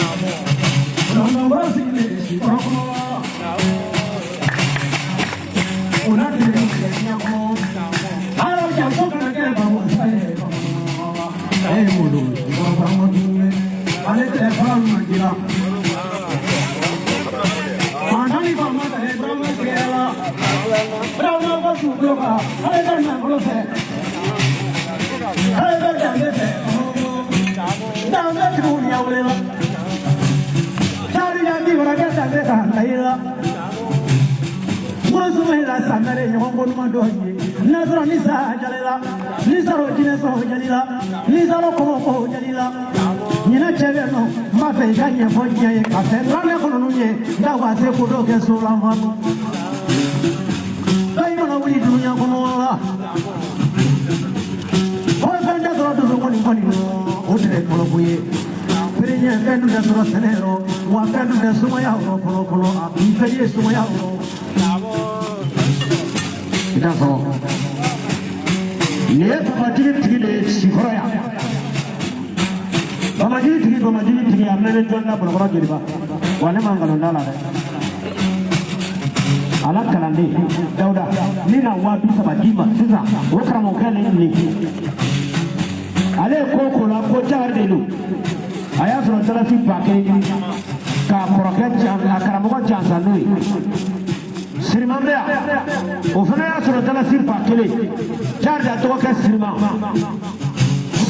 Namo Mandali Mama, Brahma Kerala, Brahma Basuka, I don't know. I don't know. Down the Julia will. Charlie, I give her a get at the Layla. Was the way that Sunday, you won't want to do. Nazar Nisa Jalila, Nisa Rojina Jalila, Nisa Loco Jalila. Nina Cheveno, Mafe Janya Fonja, Cafe, Rana Colonia, that was a good of Solama. I don't know what you do, Yamola. All the other one, Hotel Polopoe, Peria, Fendu Rosanero, one Fendu Sumaya, Polo, Imperial Sumaya. That's all. Let Majid Sikoya. Bamajiri, I'm never joined up on Rajiriba. One among the Alakalandi, Dauda, Nina Wabisa Bajima, Susa, Wakamokan, Ale Cocola, Cochardelu. I asked for Tarafi Pake, Caprocat, Akaramoka Jansanui. Srimambia, Ofana sur Tarafi Pake, Charge at Toka Srima.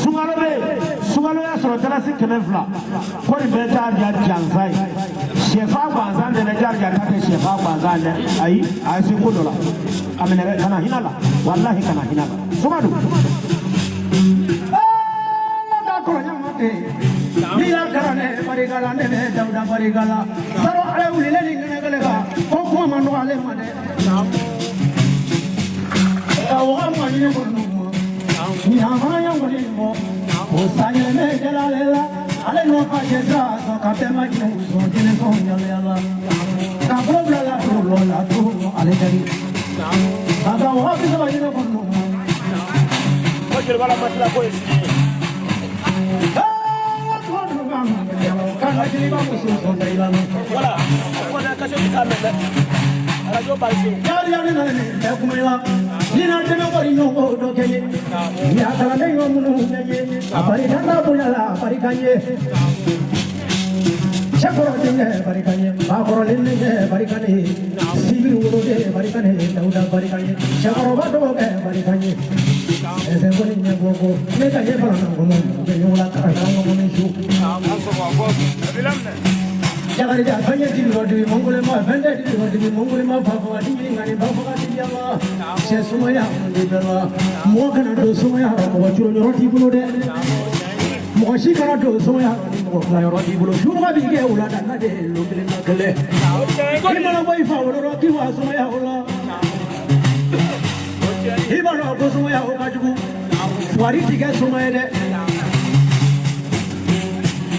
Sumalobe, Sumaloya sur Tarasi Kenefla, Coribeta Jansai, Shefa Bazan, the Najar, Shefa Bazan, I see Kudola. I mean, Kanahinala, Wallahi Kanahinala. Sumadu. Nila Karane, Parigala, Dauda Parigala, Saro Auli Nagalega, Okuma Noale Made. Nihamaya Molimo, Osanya Megalela, Aleno Pajeza, Katema Juso, Telefonia, Kabobla, Lola, Alegari. Baba, what is the idea of what you're going to poesy? Jakarta, banyak di luar di Mongolia, bandar di luar di Mongolia, Papua di mana Papua di Jawa, saya semua yang di dalam, mau kena do semua yang mau jual roti bulu deh, mau sih kena do semua yang mau jual roti bulu, cuma bikin ulah dan ada lu beli nakle, gimana boy fawur roti wah semua yang ulah, gimana aku semua yang ulah juga, wari tiga semua deh.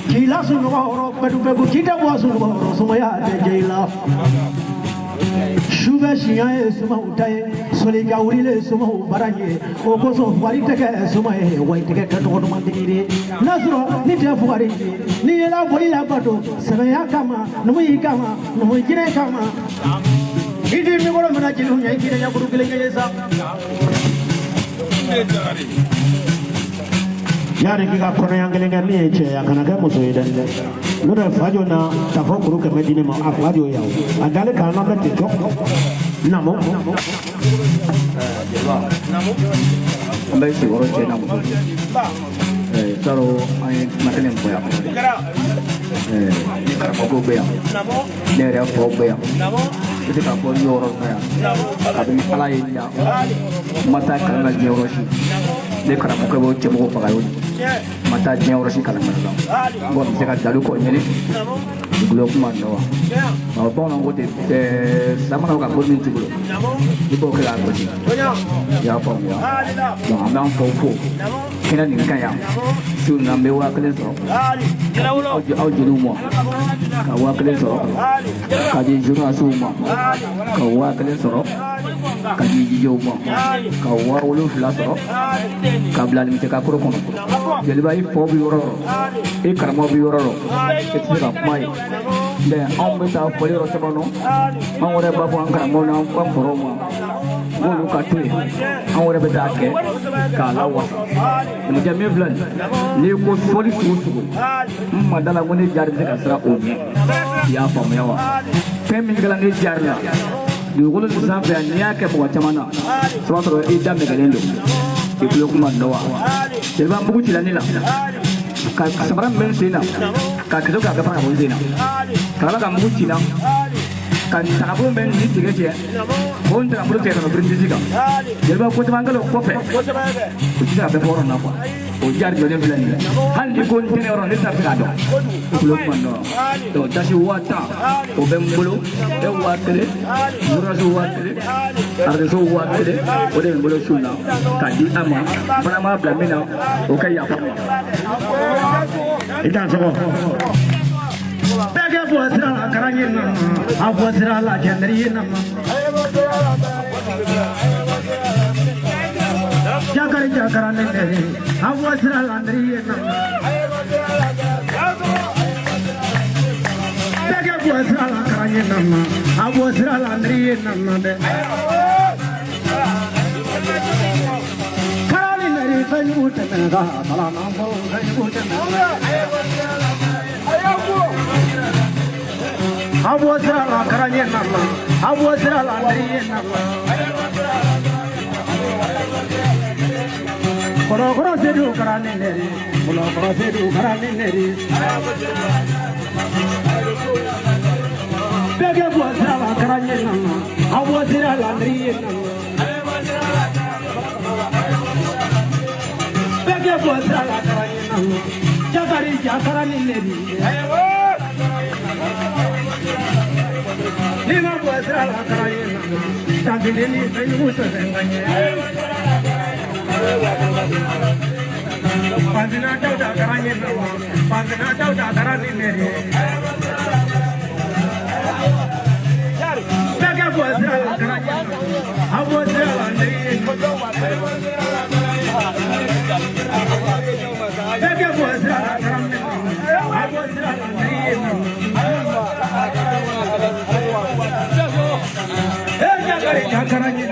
Gila sungguh bedu kita buat sungguh semua ada gila. Sugar siapa semua utai, solid gauri semua barangnya. Opo semua wari teka semua white teka ketua mandi ini. Nasro ni dia wari ni ela boleh apa tu? Sebenarnya kama, nemu kira kama. Ini ni kalau mana jeluhnya kira yang buruk lagi jasa. Yari kita pernah yang kelenggan ni je, yang kena kamu suai dan luar fajo na tahu kuru ke Medina mau apa fajo ya? Ada le kalau nak cekok, namo. Ambil si orang Cina namo. Kalau ay macam ni boleh apa? Aku bayar. Ni ada aku bayar. Itu tak boleh orang bayar. Tapi lain ya. Mata kalau nak orang sih. Dia kerana muka bau cemuk pakai ini. Mata dia orang sih kalau mana. Gua bisa kat jalu kau ni. Gulung mana? Kalau orang gua sama orang gua minta gulung. Itu okey lah gua sih. Ya apa ya? Yang ambil foto. Kena ni kan ya. Sun ambil awak kena so. Awak jenuh mu. Awak kena so. Kaji jurnal semua. Awak kena so. Kaji hijau mu. Awak ulu flas so. Kabelan ni cakap kurang. Jadi bayi fobi orang. Kerama bi orang. Itu sebab mai. Dan awak minta fobi orang semua no. Awak ada bapa angkat mau nak orang forum. ngolu ka to an wore be ta ke ka la wa mu jame blan ni ko foli susu madala ngone jar de ka sra o ya fam yawa fem ngala ni jar la di ngolu sampe ni ya ke bo chamana so ida me galendo di ko kuma nowa selba mugu tilani la ka sabran men sina ka kido ka pa bo sina kala ka mugu tina kan tabu men ni tige je on ta bulu ke no brindi siga selba ko tamangalo ko fe ko tira be foro na ko o jar jode bilani han di ko tene oro ni ta ka do ko kuma no to tashi wata o be mbulu e watere zura zo watere arde zo watere o de mbulu suna ka di ama bana ma bla mina o kai ya fa ita so Pega vostra la caragina, a vostra la gendrina. Jagari jagarane, a vostra landrina. Pega vostra la caragina, a vostra landrina. Carolina, fai utena, salamambo, fai utena. Abwazra la karanye nama, abwazra la ndriye nama. Koro sedu karane neri, koro sedu karane neri. Pege abwazra la karanye nama, abwazra la ndriye nama. Pege abwazra la karanye nama, jagari jakarane neri. Nima buasra la karayena, tandini fei muta zenganye. Pandina dauda karayena, pandina dauda karayena. Pega buasra la karayena, abuasra la ndriye. Pega buasra la karayena, abuasra la ndriye. Jakaranya